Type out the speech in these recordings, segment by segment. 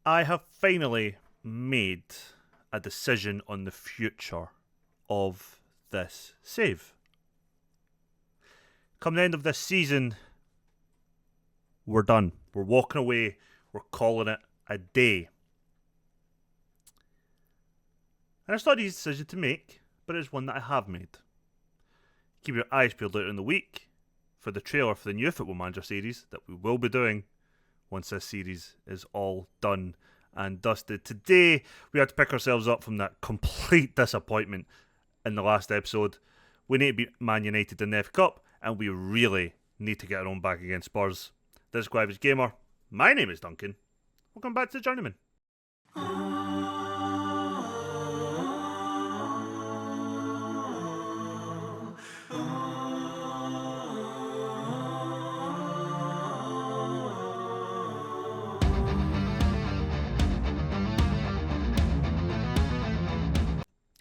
I have finally made a decision on the future of this save. Come the end of this season, we're done. We're walking away. We're calling it a day. And it's not an easy decision to make, but it's one that I have made. Keep your eyes peeled later in the week for the trailer for the new Football Manager series that we will be doing once this series is all done and dusted. Today, we had to pick ourselves up from that complete disappointment in the last episode. We need to beat Man United in the FA Cup, and we really need to get our own back against Spurs. This is Average Gamer. My name is Duncan. Welcome back to Journeyman.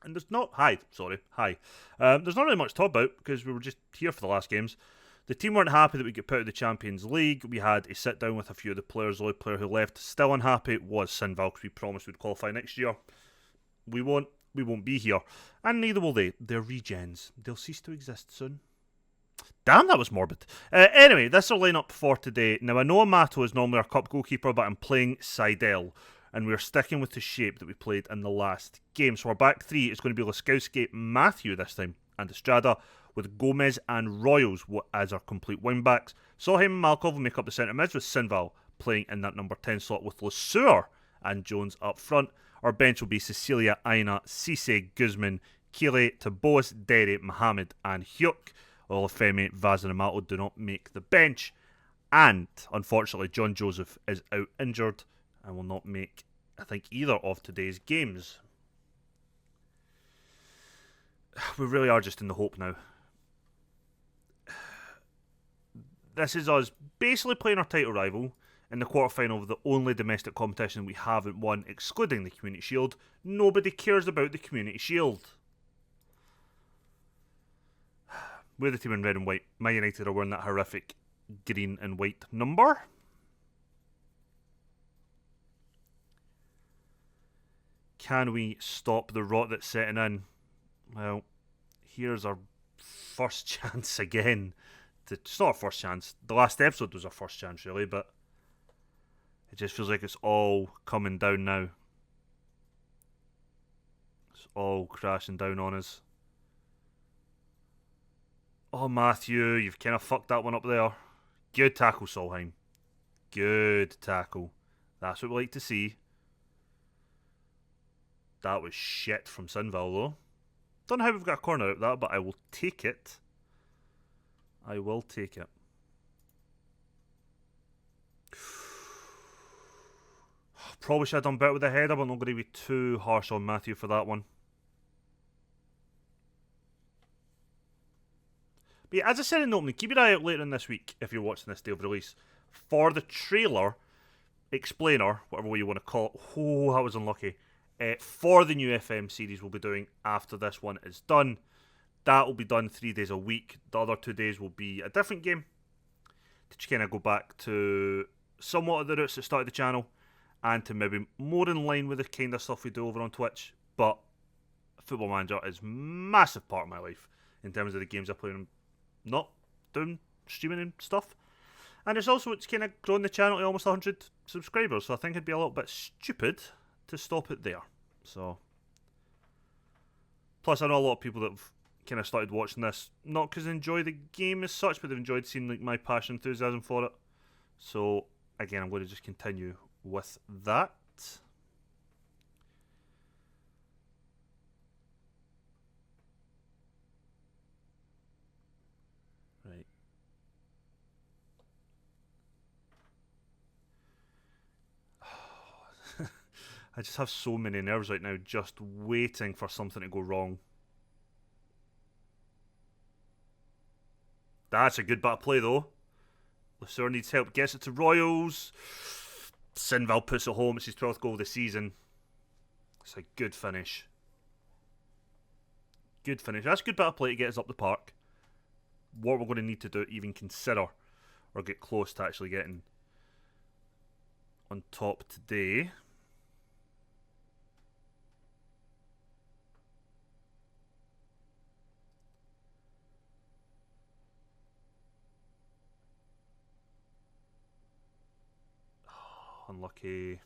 And there's not... Hi. There's not really much to talk about because we were just here for the last games. The team weren't happy that we get put out of the Champions League. We had a sit down with a few of the players. The only player who left still unhappy was Sinval because we promised we'd qualify next year. We won't be here. And neither will they. They're regens. They'll cease to exist soon. Damn, that was morbid. Anyway, this is our lineup for today. Now, I know Amato is normally our cup goalkeeper, but I'm playing Seidel. And we're sticking with the shape that we played in the last game. So our back three is going to be Laskowski, Matthew this time, and Estrada, with Gomez and Royals as our complete wing-backs. Soheim and Malkov will make up the centre mids, with Sinval playing in that number 10 slot with Lesueur and Jones up front. Our bench will be Cecilia, Aina, Cisse, Guzman, Kile, Tabos, Derry, Mohamed and Hyuk. Olafemi, Vaz and Amato do not make the bench. And, unfortunately, John Joseph is out injured and will not make, I think, either of today's games. We really are just in the hope now. This is us basically playing our title rival in the quarterfinal of the only domestic competition we haven't won, excluding the Community Shield. Nobody cares about the Community Shield. We're the team in red and white. Man United are wearing that horrific green and white number. Can we stop the rot that's setting in? Well, here's our first chance again. It's not our first chance. The last episode was our first chance, really, but it just feels like it's all coming down now. It's all crashing down on us. Oh, Matthew, you've kind of fucked that one up there. Good tackle, Solheim. Good tackle. That's what we like to see. That was shit from Sinval, though. Don't know how we've got a corner out of that, but I will take it. I will take it. Probably should have done better with the header, but I'm not going to be too harsh on Matthew for that one. But yeah, as I said in the opening, keep your eye out later in this week, if you're watching this day of release, for the trailer, explainer, whatever way you want to call it. Oh, that was unlucky. For the new FM series we'll be doing after this one is done. That will be done 3 days a week. The other 2 days will be a different game to just kind of go back to somewhat of the roots that started the channel and to maybe more in line with the kind of stuff we do over on Twitch. But Football Manager is a massive part of my life in terms of the games I play and not doing streaming and stuff. And it's kind of grown the channel to almost 100 subscribers, so I think it'd be a little bit stupid to stop it there. So, plus I know a lot of people that have kind of started watching this not because they enjoy the game as such, but they've enjoyed seeing like my passion, enthusiasm for it. So again, I'm going to just continue with that. Right. I just have so many nerves right now, just waiting for something to go wrong. That's a good bit of play, though. Lesueur needs help, gets it to Royals. Sinval puts it home, it's his 12th goal of the season. It's a good finish. Good finish. That's a good bit of play to get us up the park. What we're going to need to do, even consider, or get close to actually getting on top today. Unlucky.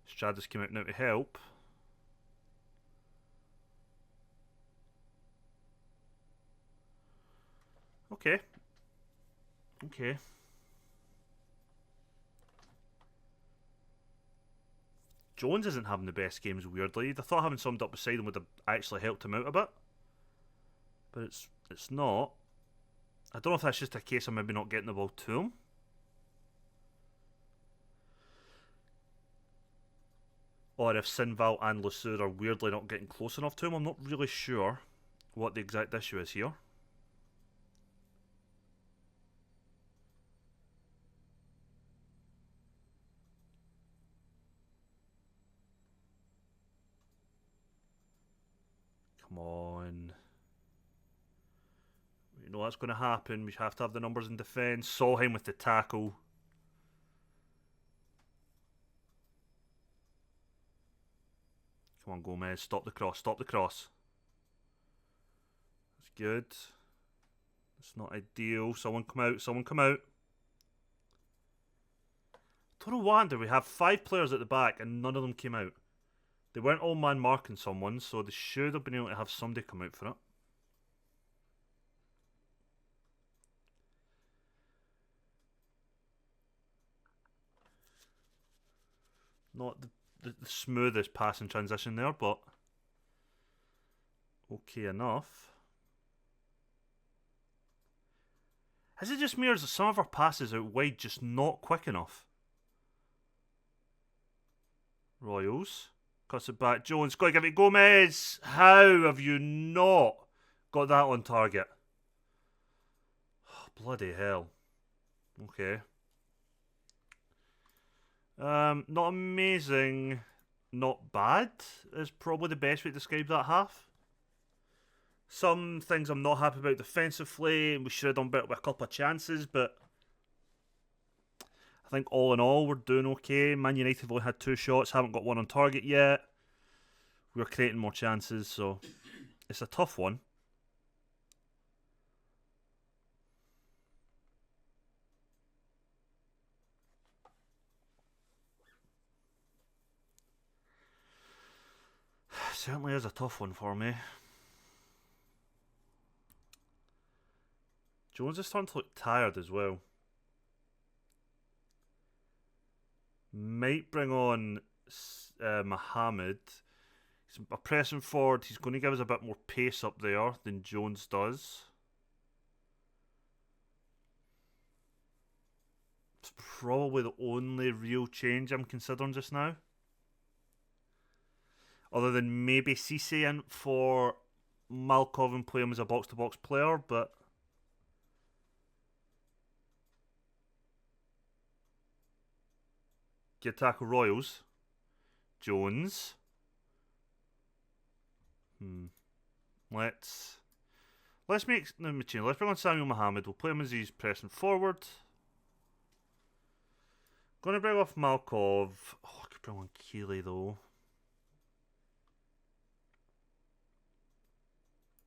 Stratus came out now to help. Okay. Okay. Jones isn't having the best games, weirdly. I thought having somebody up beside him would have actually helped him out a bit. But it's not. I don't know if that's just a case of maybe not getting the ball to him. Or if Sinval and Lesueur are weirdly not getting close enough to him. I'm not really sure what the exact issue is here. Come on. We know that's going to happen. We have to have the numbers in defence. Solheim with the tackle. Come on, Gomez. Stop the cross. Stop the cross. That's good. It's not ideal. Someone come out. Someone come out. Total wonder. We have 5 players at the back and none of them came out. They weren't all man marking someone, so they should have been able to have somebody come out for it. Not the smoothest passing transition there, but okay enough. Is it just me or is it some of our passes out wide just not quick enough? Royals. Cuts it back. Jones. Got to give it Gomez. How have you not got that on target? Oh, bloody hell. Okay. Not amazing. Not bad is probably the best way to describe that half. Some things I'm not happy about defensively. We should have done better with a couple of chances, but I think all in all, we're doing okay. Man United have only had 2 shots, haven't got one on target yet. We're creating more chances, so it's a tough one. Certainly is a tough one for me. Jones is starting to look tired as well. Might bring on Mohammed. He's a pressing forward. He's going to give us a bit more pace up there than Jones does. It's probably the only real change I'm considering just now. Other than maybe Cisse in for Malkov and play him as a box-to-box player, but get tackle Royals. Jones. Let's make no change. Let's bring on Samuel Mohammed. We'll play him as he's pressing forward. Gonna bring off Malkov. Oh, I could bring on Keeley though.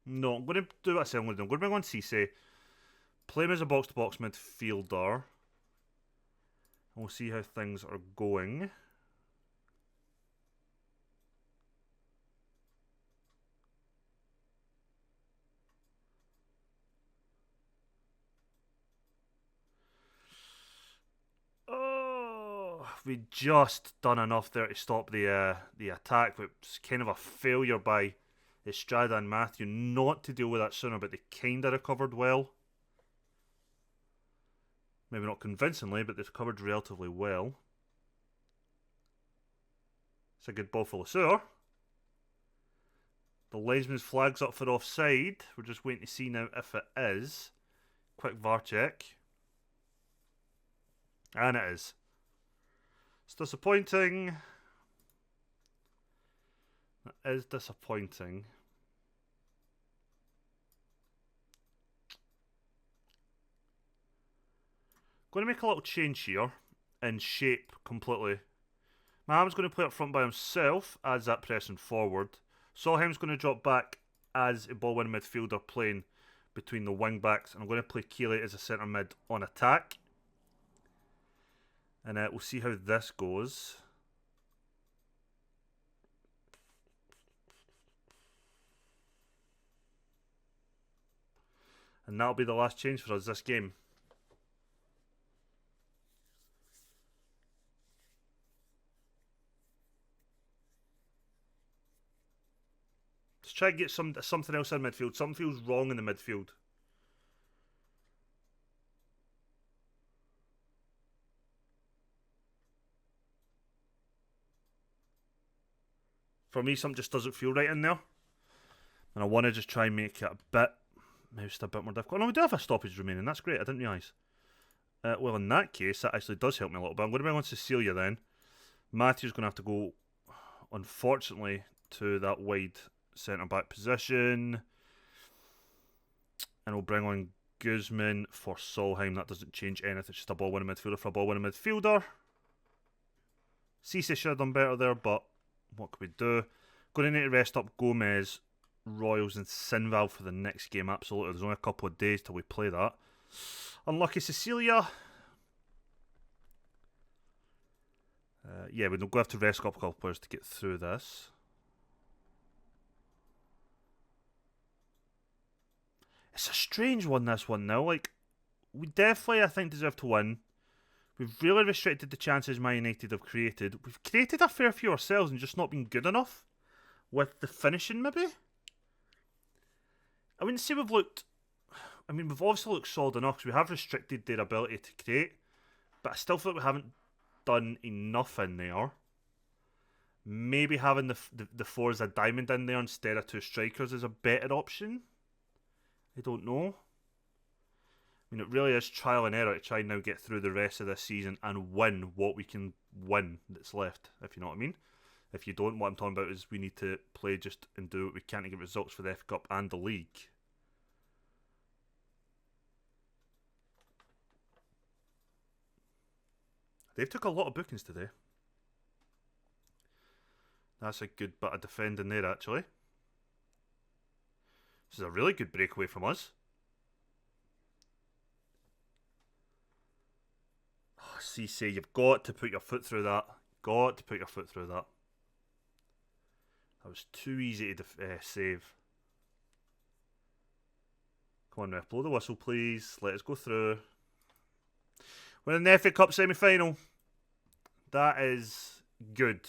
No, I'm going to do what I said I'm going to do. I'm going to bring on Cisse. Play him as a box-to-box midfielder. And we'll see how things are going. Oh, we just done enough there to stop the attack, but it's kind of a failure by Estrada and Matthew not to deal with that sooner, but they kind of recovered well. Maybe not convincingly, but they've recovered relatively well. It's a good ball for Lesueur. The linesman's flag's up for offside. We're just waiting to see now if it is. Quick VAR check. And it is. It's disappointing. That is disappointing. Going to make a little change here in shape completely. Mohamed's going to play up front by himself as that pressing forward. Solheim's going to drop back as a ball winning midfielder playing between the wing backs. And I'm going to play Keeley as a centre mid on attack. And we'll see how this goes. And that'll be the last change for us this game. Let's try and get something else in midfield. Something feels wrong in the midfield. For me, something just doesn't feel right in there. And I want to just try and make it maybe just a bit more difficult. No, we do have a stoppage remaining. That's great. I didn't realise. Well, in that case, that actually does help me a little bit. I'm going to bring on Cecilia then. Matthew's going to have to go, unfortunately, to that wide centre-back position. And we'll bring on Guzman for Solheim. That doesn't change anything. It's just a ball-winning midfielder for a ball-winning midfielder. Cisse should have done better there, but what can we do? Going to need to rest up Gomez, Royals and Sinval for the next game. Absolutely. There's only a couple of days till we play that. Unlucky Cecilia. Yeah, we're going to have to rest up a couple of players to get through this. It's a strange one, this one now. Like, we definitely, I think, deserve to win. We've really restricted the chances Man United have created. We've created a fair few ourselves and just not been good enough with the finishing, maybe? I wouldn't say we've looked... I mean, we've obviously looked solid enough because we have restricted their ability to create, but I still feel like we haven't done enough in there. Maybe having the four as a diamond in there instead of two strikers is a better option. I don't know. I mean, it really is trial and error to try and now get through the rest of this season and win what we can win that's left, if you know what I mean. If you don't, what I'm talking about is we need to play just and do what we can to get results for the FA Cup and the league. They've took a lot of bookings today. That's a good bit of defending there, actually. This is a really good breakaway from us. Oh, Cisse, you've got to put your foot through that. Got to put your foot through that. That was too easy to save. Come on, ref, blow the whistle, please. Let us go through. We're in the FA Cup semi-final. That is good.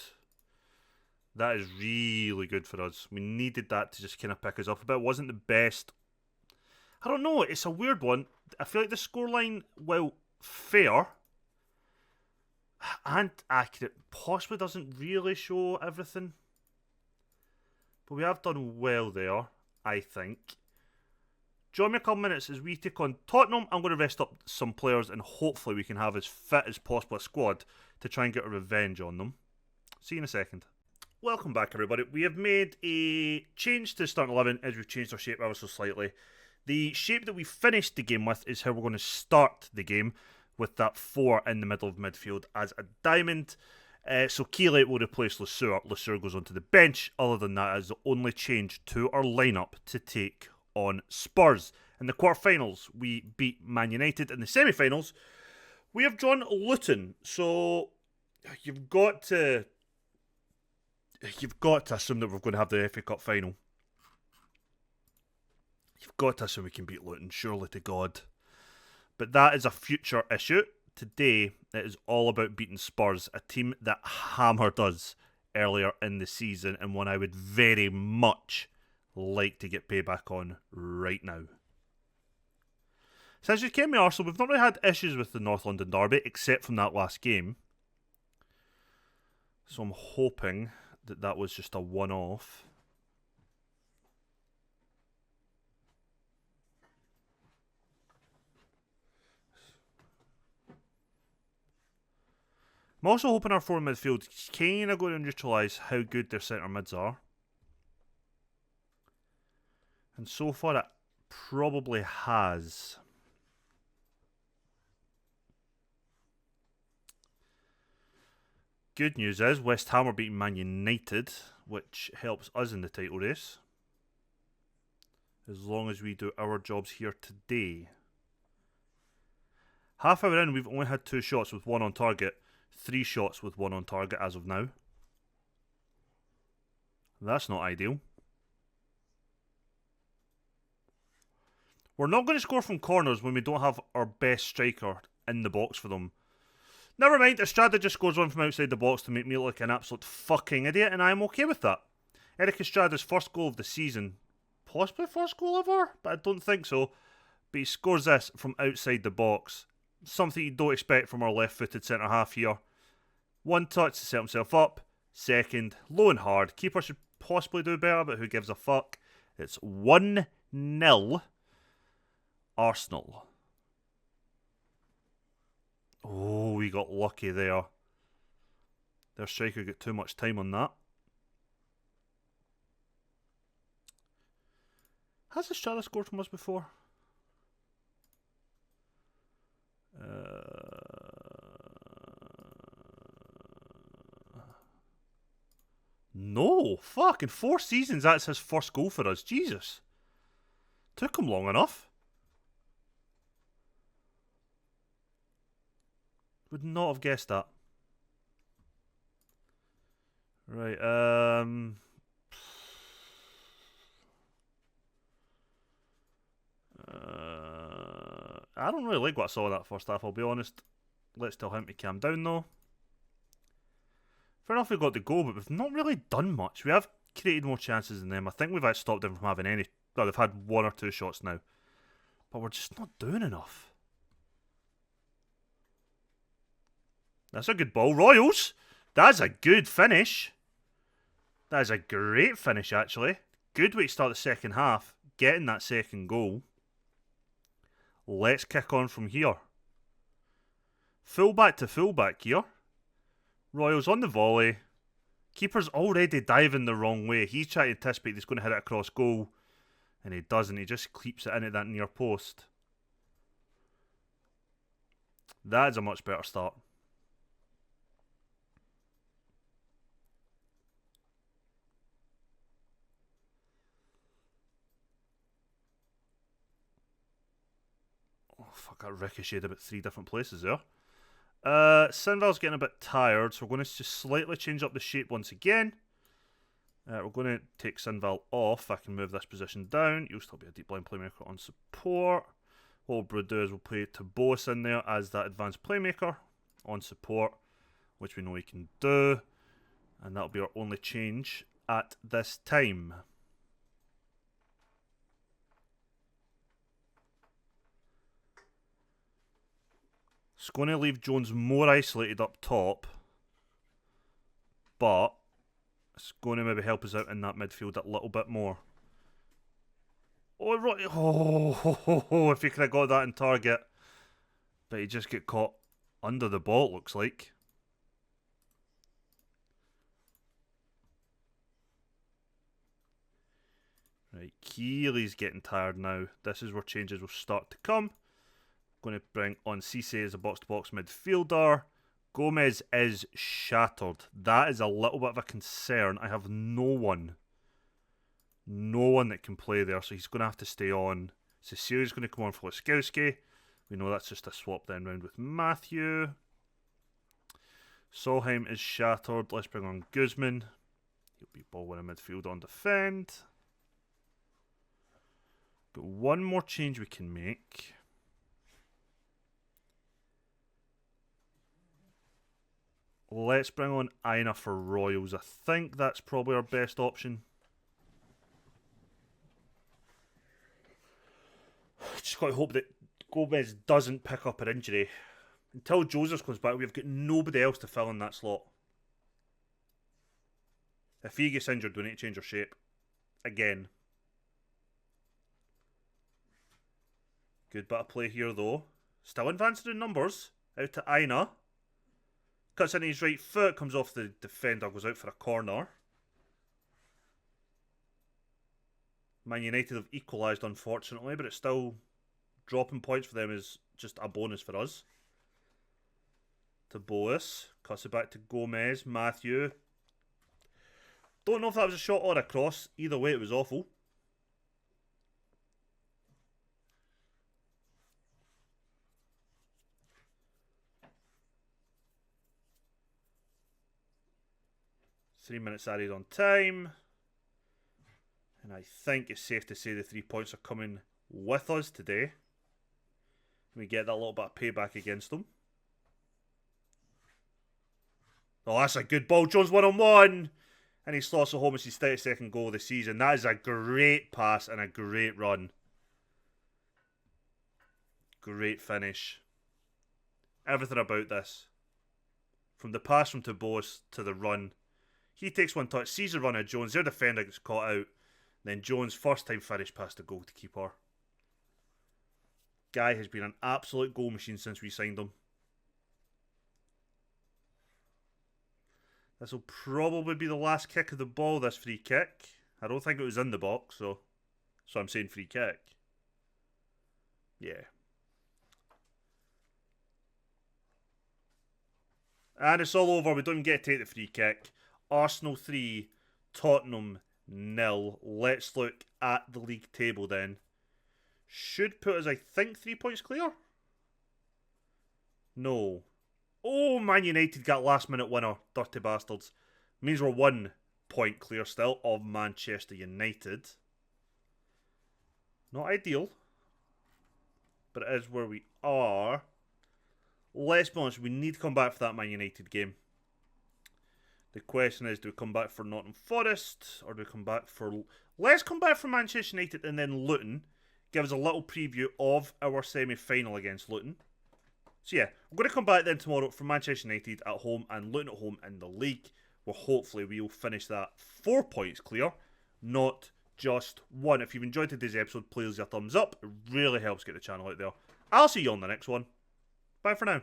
That is really good for us. We needed that to just kind of pick us up a bit. It wasn't the best. I don't know. It's a weird one. I feel like the scoreline, well, fair and accurate, possibly doesn't really show everything. But we have done well there, I think. Join me a couple minutes as we take on Tottenham. I'm going to rest up some players and hopefully we can have as fit as possible a squad to try and get a revenge on them. See you in a second. Welcome back, everybody. We have made a change to starting 11 as we've changed our shape ever so slightly. The shape that we finished the game with is how we're going to start the game, with that 4 in the middle of midfield as a diamond. So Keeley will replace Lesueur. Lesueur goes onto the bench. Other than that, is the only change to our lineup to take on Spurs. In the quarterfinals, we beat Man United. In the semi-finals, we have drawn Luton. So you've got to assume that we're going to have the FA Cup final. You've got to assume we can beat Luton, surely to God. But that is a future issue. Today, it is all about beating Spurs, a team that hammered us earlier in the season and one I would very much like to get payback on right now. Since we came to Arsenal, we've not really had issues with the North London derby, except from that last game. So I'm hoping that that was just a one-off. I'm also hoping our forward midfield is kind of going to neutralise how good their centre mids are. And so far it probably has. Good news is West Ham are beating Man United, which helps us in the title race. As long as we do our jobs here today. Half hour in, we've only had 2 shots with 1 on target. 3 shots with 1 on target as of now. That's not ideal. We're not going to score from corners when we don't have our best striker in the box for them. Never mind, Estrada just scores one from outside the box to make me look like an absolute fucking idiot, and I'm okay with that. Eric Estrada's first goal of the season. Possibly first goal ever, but I don't think so. But he scores this from outside the box. Something you don't expect from our left-footed centre-half here. 1 touch to set himself up. Second, low and hard. Keeper should possibly do better, but who gives a fuck? It's 1-0 Arsenal. Oh, we got lucky there. Their striker got too much time on that. Has Estrada scored from us before? No. Fuck, in 4 seasons that's his first goal for us. Jesus. Took him long enough. Would not have guessed that. Right, I don't really like what I saw in that first half, I'll be honest. Let's tell him to calm down though. Fair enough we got the goal, but we've not really done much. We have created more chances than them. I think we've actually stopped them from having any. Well, they've had 1 or 2 shots now. But we're just not doing enough. That's a good ball. Royals! That's a good finish. That is a great finish, actually. Good way to start the second half. Getting that second goal. Let's kick on from here. Fullback to fullback here. Royals on the volley. Keeper's already diving the wrong way. He's trying to anticipate he's going to hit it across goal. And he doesn't. He just keeps it in at that near post. That is a much better start. Oh, fuck, I ricocheted about 3 different places there. Sinval's getting a bit tired, so we're going to just slightly change up the shape once again. We're going to take Sinval off. I can move this position down. You'll still be a deep line playmaker on support. What we'll do is we'll play Tabos in there as that advanced playmaker on support, which we know he can do. And that'll be our only change at this time. It's going to leave Jones more isolated up top, but it's going to maybe help us out in that midfield a little bit more. Oh, right. Oh, if he could have got that in target. But he just get caught under the ball, it looks like. Right, Keely's getting tired now. This is where changes will start to come. Going to bring on Cisse as a box-to-box midfielder. Gomez is shattered. That is a little bit of a concern. I have no one that can play there, so he's going to have to stay on. Cecilia's going to come on for Laskowski. We know that's just a swap then round with Matthew. Solheim is shattered. Let's bring on Guzman. He'll be ball winning midfield on defend. Got one more change we can make. Let's bring on Aina for Royals. I think that's probably our best option. Just got to hope that Gomez doesn't pick up an injury. Until Joseph comes back, we've got nobody else to fill in that slot. If he gets injured, we need to change our shape. Again. Good bit of play here, though. Still advancing in numbers. Out to Aina. Cuts in his right foot, comes off the defender, goes out for a corner. Man United have equalised, unfortunately, but it's still dropping points for them is just a bonus for us. To Boas, cuts it back to Gomez, Matthew. Don't know if that was a shot or a cross. Either way, it was awful. 3 minutes added on time. And I think it's safe to say the 3 points are coming with us today. We get that little bit of payback against them. Oh, that's a good ball. Jones 1-on-1. And he slots it home as his 32nd goal of the season. That is a great pass and a great run. Great finish. Everything about this. From the pass from Tabos to the run. He takes one touch, sees the run of Jones. Their defender gets caught out. Then Jones' first time finish past the goalkeeper. Guy has been an absolute goal machine since we signed him. This will probably be the last kick of the ball, this free kick. I don't think it was in the box, so I'm saying free kick. Yeah. And it's all over. We don't even get to take the free kick. Arsenal 3, Tottenham 0. Let's look at the league table then. Should put us, I think, 3 points clear? No. Oh, Man United got last minute winner. Dirty bastards. Means we're 1 point clear still of Manchester United. Not ideal. But it is where we are. Let's be honest, we need to come back for that Man United game. The question is, do we come back for Nottingham Forest? Or do we come back for... Let's come back for Manchester United and then Luton. Give us a little preview of our semi-final against Luton. So yeah, we're going to come back then tomorrow for Manchester United at home and Luton at home in the league. Where hopefully we'll finish that 4 points clear, not just 1. If you've enjoyed today's episode, please leave a thumbs up. It really helps get the channel out there. I'll see you on the next one. Bye for now.